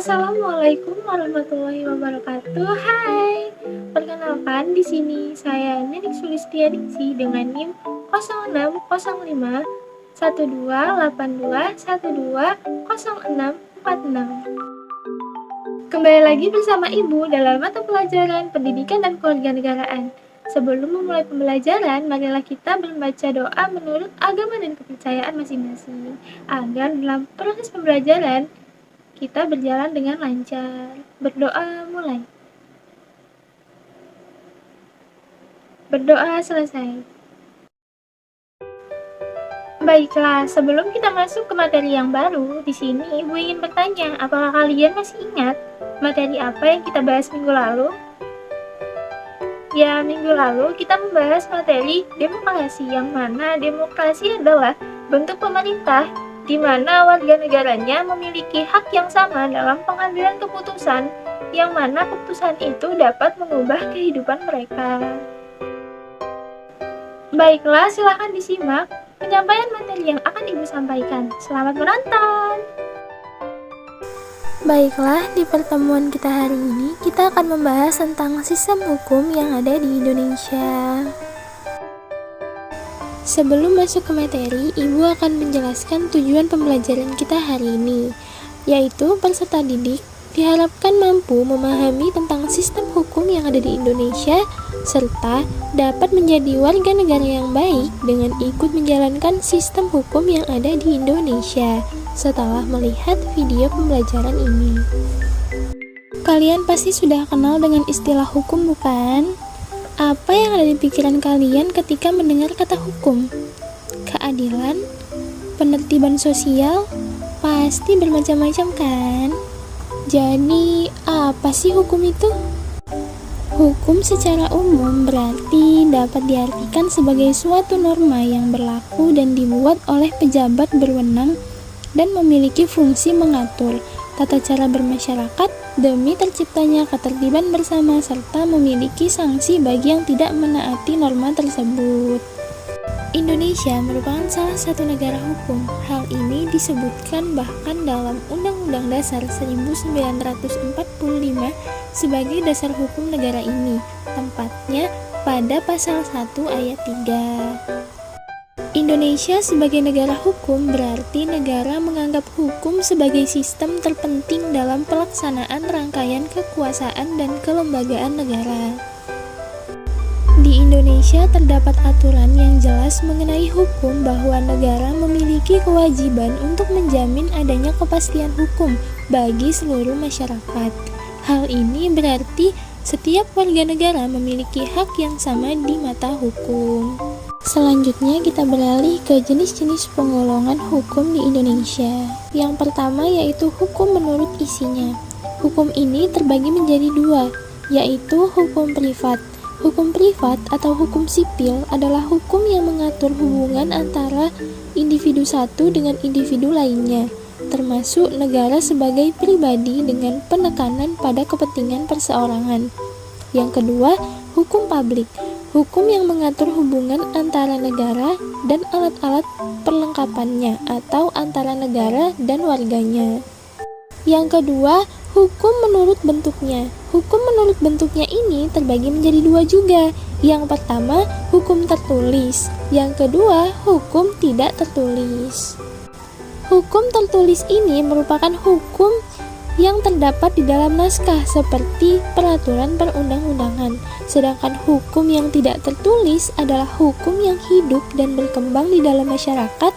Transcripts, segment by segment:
Assalamualaikum warahmatullahi wabarakatuh. Hai, perkenalkan di sini saya Nenek Sulistianingsih dengan NIM 0605 1282 120646. Kembali lagi bersama Ibu dalam mata pelajaran Pendidikan dan Kewarganegaraan. Sebelum memulai pembelajaran, marilah kita membaca doa menurut agama dan kepercayaan masing-masing, agar dalam proses pembelajaran kita berjalan dengan lancar. Berdoa mulai. Berdoa selesai. Baiklah, sebelum kita masuk ke materi yang baru, di sini Ibu ingin bertanya, apakah kalian masih ingat materi apa yang kita bahas minggu lalu? Ya, minggu lalu kita membahas materi demokrasi, yang mana demokrasi adalah bentuk pemerintah di mana warga negaranya memiliki hak yang sama dalam pengambilan keputusan, yang mana keputusan itu dapat mengubah kehidupan mereka. Baiklah, silakan disimak penyampaian materi yang akan Ibu sampaikan. Selamat menonton! Baiklah, di pertemuan kita hari ini, kita akan membahas tentang sistem hukum yang ada di Indonesia. Sebelum masuk ke materi, Ibu akan menjelaskan tujuan pembelajaran kita hari ini, yaitu peserta didik diharapkan mampu memahami tentang sistem hukum yang ada di Indonesia, serta dapat menjadi warga negara yang baik dengan ikut menjalankan sistem hukum yang ada di Indonesia setelah melihat video pembelajaran ini. Kalian pasti sudah kenal dengan istilah hukum, bukan? Apa yang ada di pikiran kalian ketika mendengar kata hukum? Keadilan? Penertiban sosial? Pasti bermacam-macam kan? Jadi, apa sih hukum itu? Hukum secara umum berarti dapat diartikan sebagai suatu norma yang berlaku dan dibuat oleh pejabat berwenang dan memiliki fungsi mengatur tata cara bermasyarakat demi terciptanya ketertiban bersama serta memiliki sanksi bagi yang tidak menaati norma tersebut. Indonesia merupakan salah satu negara hukum. Hal ini disebutkan bahkan dalam Undang-Undang Dasar 1945 sebagai dasar hukum negara ini, tempatnya pada pasal 1 ayat 3. Indonesia sebagai negara hukum berarti negara menganggap hukum sebagai sistem terpenting dalam pelaksanaan rangkaian kekuasaan dan kelembagaan negara. Di Indonesia terdapat aturan yang jelas mengenai hukum bahwa negara memiliki kewajiban untuk menjamin adanya kepastian hukum bagi seluruh masyarakat. Hal ini berarti setiap warga negara memiliki hak yang sama di mata hukum. Selanjutnya kita beralih ke jenis-jenis penggolongan hukum di Indonesia. Yang pertama yaitu hukum menurut isinya. Hukum ini terbagi menjadi dua, yaitu hukum privat. Hukum privat atau hukum sipil adalah hukum yang mengatur hubungan antara individu satu dengan individu lainnya, termasuk negara sebagai pribadi dengan penekanan pada kepentingan perseorangan. Yang kedua, hukum publik. Hukum yang mengatur hubungan antara negara dan alat-alat perlengkapannya atau antara negara dan warganya. Yang kedua, hukum menurut bentuknya. Hukum menurut bentuknya ini terbagi menjadi dua juga. Yang pertama, hukum tertulis. Yang kedua, hukum tidak tertulis. Hukum tertulis ini merupakan hukum yang terdapat di dalam naskah seperti peraturan perundang-undangan. Sedangkan hukum yang tidak tertulis adalah hukum yang hidup dan berkembang di dalam masyarakat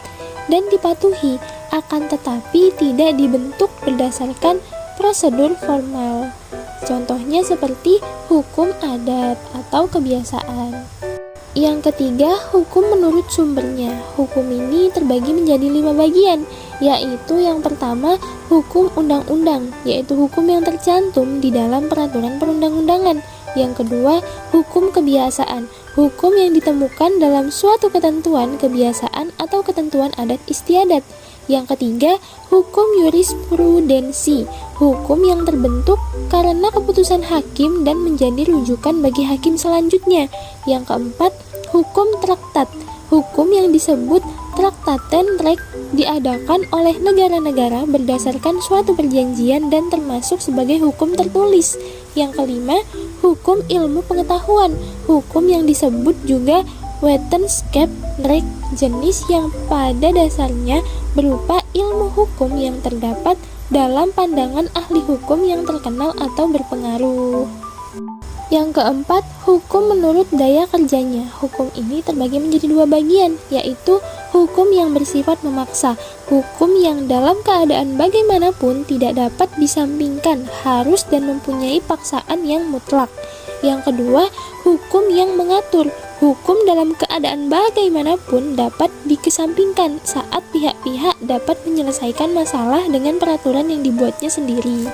dan dipatuhi, akan tetapi tidak dibentuk berdasarkan prosedur formal. Contohnya seperti hukum adat atau kebiasaan. Yang ketiga, hukum menurut sumbernya. Hukum ini terbagi menjadi 5 bagian, yaitu yang pertama, hukum undang-undang, yaitu hukum yang tercantum di dalam peraturan perundang-undangan. Yang kedua, hukum kebiasaan, hukum yang ditemukan dalam suatu ketentuan kebiasaan atau ketentuan adat istiadat. Yang ketiga, hukum jurisprudensi, hukum yang terbentuk karena keputusan hakim dan menjadi rujukan bagi hakim selanjutnya. Yang keempat, hukum traktat, hukum yang disebut Traktaten diadakan oleh negara-negara berdasarkan suatu perjanjian dan termasuk sebagai hukum tertulis. Yang kelima, hukum ilmu pengetahuan. Hukum yang disebut juga Wetenschapsrecht, jenis yang pada dasarnya berupa ilmu hukum yang terdapat dalam pandangan ahli hukum yang terkenal atau berpengaruh. Yang keempat, hukum menurut daya kerjanya. Hukum ini terbagi menjadi dua bagian, yaitu hukum yang bersifat memaksa, hukum yang dalam keadaan bagaimanapun tidak dapat disampingkan, harus dan mempunyai paksaan yang mutlak. Yang kedua, hukum yang mengatur, hukum dalam keadaan bagaimanapun dapat dikesampingkan saat pihak-pihak dapat menyelesaikan masalah dengan peraturan yang dibuatnya sendiri.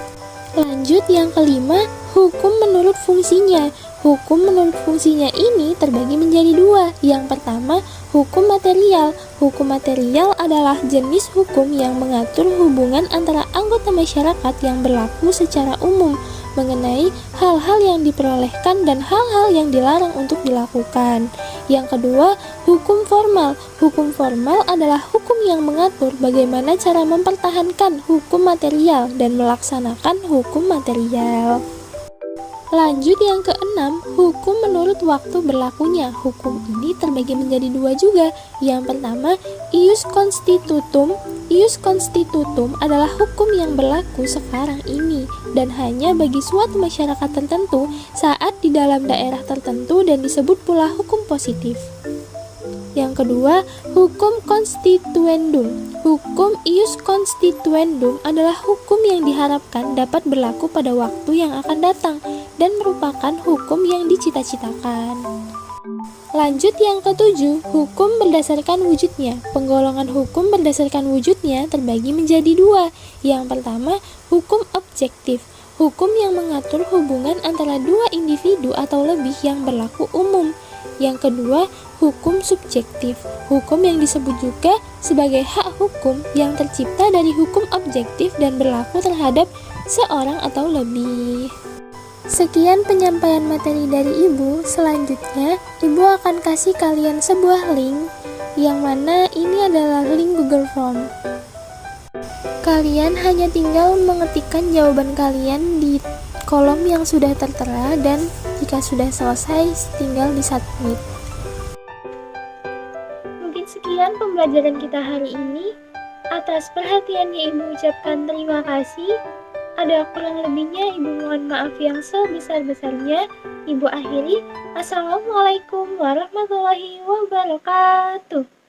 Lanjut, yang kelima, hukum menurut fungsinya. Hukum menurut fungsinya ini terbagi menjadi dua. Yang pertama, hukum material. Hukum material adalah jenis hukum yang mengatur hubungan antara anggota masyarakat yang berlaku secara umum mengenai hal-hal yang diperolehkan dan hal-hal yang dilarang untuk dilakukan. Yang kedua, hukum formal. Hukum formal adalah hukum yang mengatur bagaimana cara mempertahankan hukum material dan melaksanakan hukum material. Lanjut, yang keenam, hukum menurut waktu berlakunya. Hukum ini terbagi menjadi dua juga. Yang pertama, ius constitutum. Ius constitutum adalah hukum yang berlaku sekarang ini dan hanya bagi suatu masyarakat tertentu saat di dalam daerah tertentu dan disebut pula hukum positif. Yang kedua, hukum constituendum. Hukum ius constituendum adalah hukum yang diharapkan dapat berlaku pada waktu yang akan datang dan merupakan hukum yang dicita-citakan. Lanjut, yang ketujuh, hukum berdasarkan wujudnya. Penggolongan hukum berdasarkan wujudnya terbagi menjadi dua. Yang pertama, hukum objektif. Hukum yang mengatur hubungan antara dua individu atau lebih yang berlaku umum. Yang kedua, hukum subjektif. Hukum yang disebut juga sebagai hak hukum yang tercipta dari hukum objektif dan berlaku terhadap seorang atau lebih. Sekian penyampaian materi dari Ibu. Selanjutnya, Ibu akan kasih kalian sebuah link, yang mana ini adalah link Google Form. Kalian hanya tinggal mengetikkan jawaban kalian di kolom yang sudah tertera dan jika sudah selesai, tinggal di-submit. Mungkin sekian pembelajaran kita hari ini. Atas perhatiannya Ibu ucapkan terima kasih. Ada kurang lebihnya Ibu mohon maaf yang sebesar-besarnya. Ibu akhiri. Assalamualaikum warahmatullahi wabarakatuh.